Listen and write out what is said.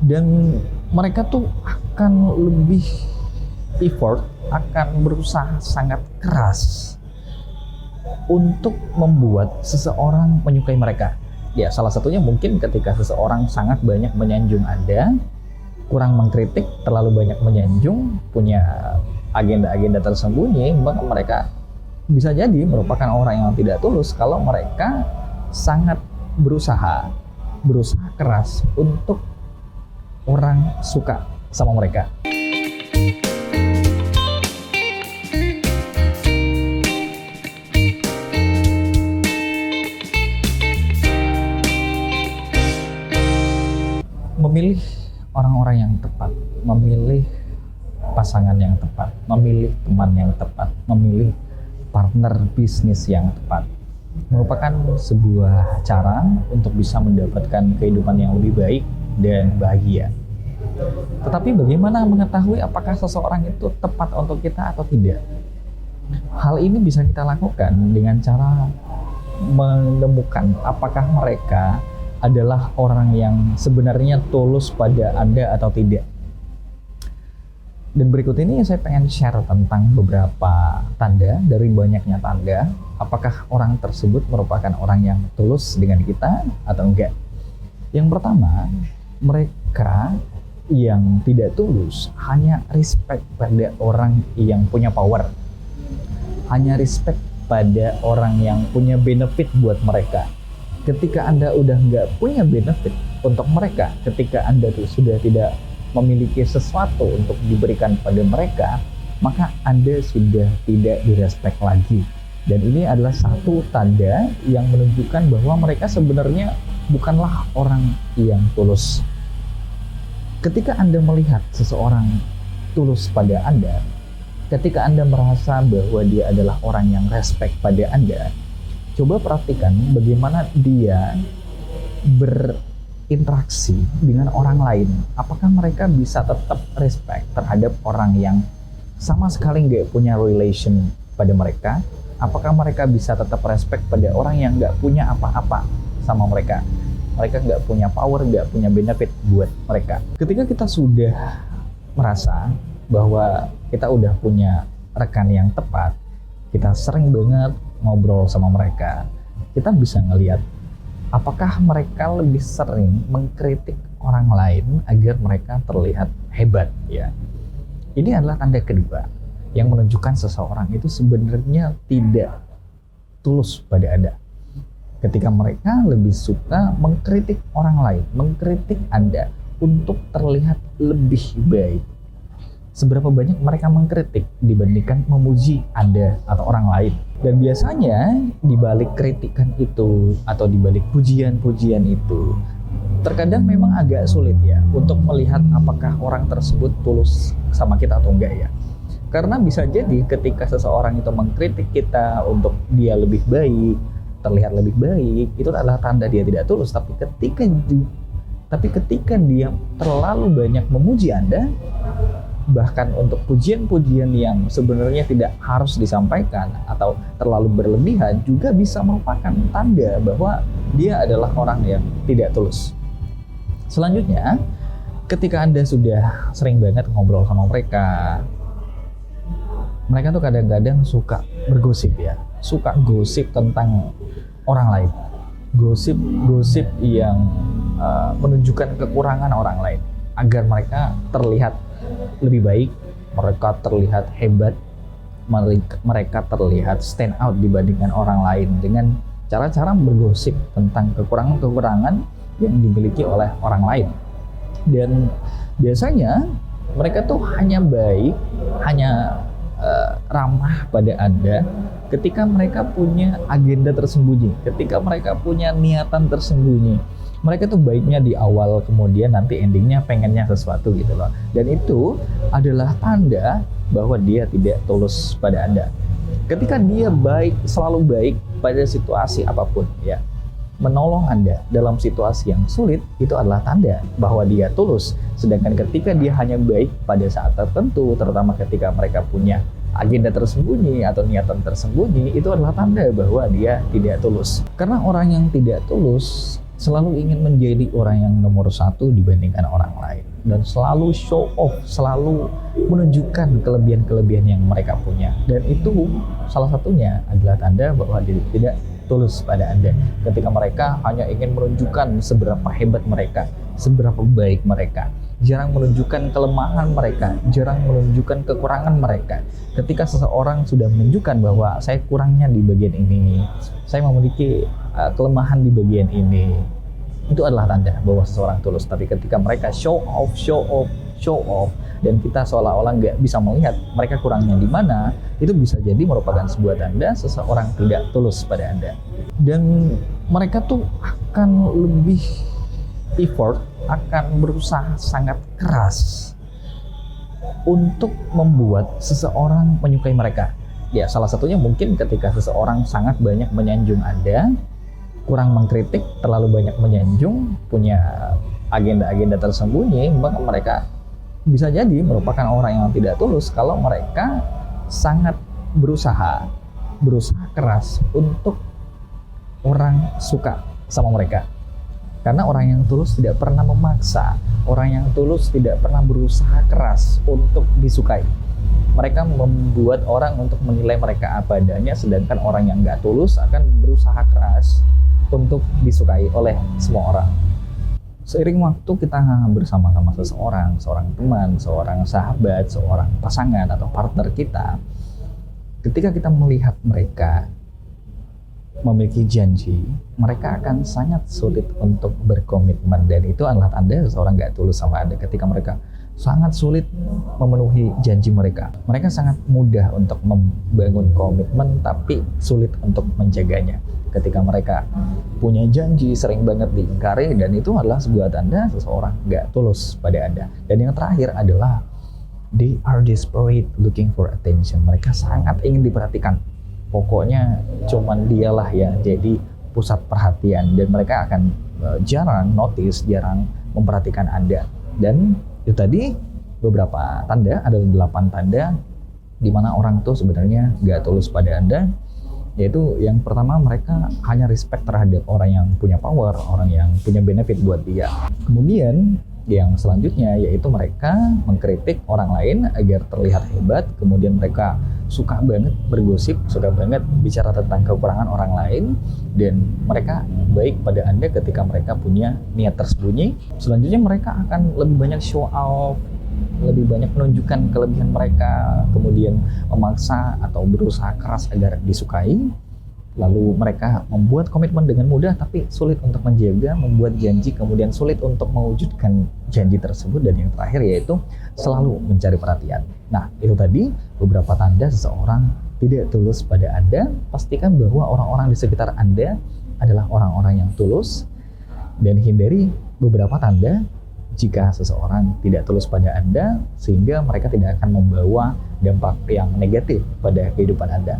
Dan mereka tuh akan lebih effort, akan berusaha sangat keras untuk membuat seseorang menyukai mereka. Ya, salah satunya mungkin ketika seseorang sangat banyak menyanjung Anda, kurang mengkritik, terlalu banyak menyanjung, punya agenda-agenda tersembunyi, maka mereka bisa jadi merupakan orang yang tidak tulus kalau mereka sangat berusaha keras untuk orang suka sama mereka. Memilih orang-orang yang tepat, memilih pasangan yang tepat, memilih teman yang tepat, memilih partner bisnis yang tepat merupakan sebuah cara untuk bisa mendapatkan kehidupan yang lebih baik dan bahagia. Tetapi bagaimana mengetahui apakah seseorang itu tepat untuk kita atau tidak? Hal ini bisa kita lakukan dengan cara menemukan apakah mereka adalah orang yang sebenarnya tulus pada Anda atau tidak. Dan berikut ini saya pengen share tentang beberapa tanda dari banyaknya tanda, apakah orang tersebut merupakan orang yang tulus dengan kita atau enggak. Yang pertama, mereka yang tidak tulus hanya respect pada orang yang punya power, hanya respect pada orang yang punya benefit buat mereka. Ketika Anda udah nggak punya benefit untuk mereka, ketika Anda tuh sudah tidak memiliki sesuatu untuk diberikan pada mereka, maka Anda sudah tidak direspek lagi. Dan ini adalah satu tanda yang menunjukkan bahwa mereka sebenarnya bukanlah orang yang tulus. Ketika Anda melihat seseorang tulus pada Anda, ketika Anda merasa bahwa dia adalah orang yang respect pada Anda, coba perhatikan bagaimana dia berinteraksi dengan orang lain. Apakah mereka bisa tetap respect terhadap orang yang sama sekali nggak punya relation pada mereka? Apakah mereka bisa tetap respect pada orang yang nggak punya apa-apa sama mereka? Mereka nggak punya power, nggak punya benefit buat mereka. Ketika kita sudah merasa bahwa kita udah punya rekan yang tepat, kita sering banget ngobrol sama mereka, kita bisa ngelihat apakah mereka lebih sering mengkritik orang lain agar mereka terlihat hebat, ya. Ini adalah tanda kedua yang menunjukkan seseorang itu sebenarnya tidak tulus pada Anda. Ketika mereka lebih suka mengkritik orang lain, mengkritik Anda untuk terlihat lebih baik. Seberapa banyak mereka mengkritik dibandingkan memuji Anda atau orang lain. Dan biasanya di balik kritikan itu atau di balik pujian-pujian itu, terkadang memang agak sulit ya untuk melihat apakah orang tersebut tulus sama kita atau enggak, ya. Karena bisa jadi ketika seseorang itu mengkritik kita untuk dia lebih baik, terlihat lebih baik, itu adalah tanda dia tidak tulus. Tapi ketika dia terlalu banyak memuji Anda, bahkan untuk pujian-pujian yang sebenarnya tidak harus disampaikan atau terlalu berlebihan, juga bisa merupakan tanda bahwa dia adalah orang yang tidak tulus. Selanjutnya, ketika Anda sudah sering banget ngobrol sama mereka tuh kadang-kadang suka bergosip, ya, suka gosip tentang orang lain, gosip yang menunjukkan kekurangan orang lain agar mereka terlihat lebih baik, mereka terlihat hebat, mereka terlihat stand out dibandingkan orang lain dengan cara-cara bergosip tentang kekurangan-kekurangan yang dimiliki oleh orang lain. Dan biasanya mereka tuh hanya baik, hanya ramah pada Anda ketika mereka punya agenda tersembunyi, ketika mereka punya niatan tersembunyi. Mereka tuh baiknya di awal, kemudian nanti endingnya pengennya sesuatu gitu loh. Dan itu adalah tanda bahwa dia tidak tulus pada Anda. Ketika dia baik, selalu baik pada situasi apapun, ya, menolong Anda dalam situasi yang sulit, itu adalah tanda bahwa dia tulus. Sedangkan ketika dia hanya baik pada saat tertentu, terutama ketika mereka punya agenda tersembunyi atau niatan tersembunyi, itu adalah tanda bahwa dia tidak tulus. Karena orang yang tidak tulus selalu ingin menjadi orang yang nomor satu dibandingkan orang lain, dan selalu show off, selalu menunjukkan kelebihan-kelebihan yang mereka punya. Dan itu salah satunya adalah tanda bahwa dia tidak tulus pada Anda. Ketika mereka hanya ingin menunjukkan seberapa hebat mereka, seberapa baik mereka, jarang menunjukkan kelemahan mereka, jarang menunjukkan kekurangan mereka. Ketika seseorang sudah menunjukkan bahwa saya kurangnya di bagian ini, saya memiliki kelemahan di bagian ini, itu adalah tanda bahwa seseorang tulus. Tapi ketika mereka show off, dan kita seolah-olah nggak bisa melihat mereka kurangnya di mana, itu bisa jadi merupakan sebuah tanda seseorang tidak tulus pada Anda. Dan mereka tuh akan lebih effort, akan berusaha sangat keras untuk membuat seseorang menyukai mereka. Ya, salah satunya mungkin ketika seseorang sangat banyak menyanjung Anda, kurang mengkritik, terlalu banyak menyanjung, punya agenda-agenda tersembunyi, maka mereka bisa jadi merupakan orang yang tidak tulus kalau mereka sangat berusaha keras untuk orang suka sama mereka. Karena orang yang tulus tidak pernah memaksa, orang yang tulus tidak pernah berusaha keras untuk disukai. Mereka membuat orang untuk menilai mereka apa adanya, sedangkan orang yang nggak tulus akan berusaha keras untuk disukai oleh semua orang. Seiring waktu kita bersama-sama seseorang, seorang teman, seorang sahabat, seorang pasangan atau partner kita, ketika kita melihat mereka memiliki janji, mereka akan sangat sulit untuk berkomitmen, dan itu adalah tanda seseorang nggak tulus sama Anda. Ketika mereka sangat sulit memenuhi janji mereka, mereka sangat mudah untuk membangun komitmen tapi sulit untuk menjaganya. Ketika mereka punya janji sering banget diingkari, dan itu adalah sebuah tanda seseorang nggak tulus pada Anda. Dan yang terakhir adalah they are desperate looking for attention. Mereka sangat ingin diperhatikan. Pokoknya cuman dialah ya jadi pusat perhatian, dan mereka akan jarang notice, jarang memperhatikan Anda. Dan itu tadi beberapa tanda, ada 8 tanda di mana orang tuh sebenarnya nggak tulus pada Anda. Yaitu yang pertama, mereka hanya respect terhadap orang yang punya power, orang yang punya benefit buat dia. Kemudian yang selanjutnya yaitu mereka mengkritik orang lain agar terlihat hebat. Kemudian mereka suka banget bergosip, suka banget bicara tentang kekurangan orang lain, dan mereka baik pada Anda ketika mereka punya niat tersembunyi. Selanjutnya mereka akan lebih banyak show off, lebih banyak menunjukkan kelebihan mereka, kemudian memaksa atau berusaha keras agar disukai. Lalu mereka membuat komitmen dengan mudah tapi sulit untuk menjaga, membuat janji kemudian sulit untuk mewujudkan janji tersebut. Dan yang terakhir yaitu selalu mencari perhatian. Nah, itu tadi beberapa tanda seseorang tidak tulus pada Anda. Pastikan bahwa orang-orang di sekitar Anda adalah orang-orang yang tulus, dan hindari beberapa tanda jika seseorang tidak tulus pada Anda, sehingga mereka tidak akan membawa dampak yang negatif pada kehidupan Anda.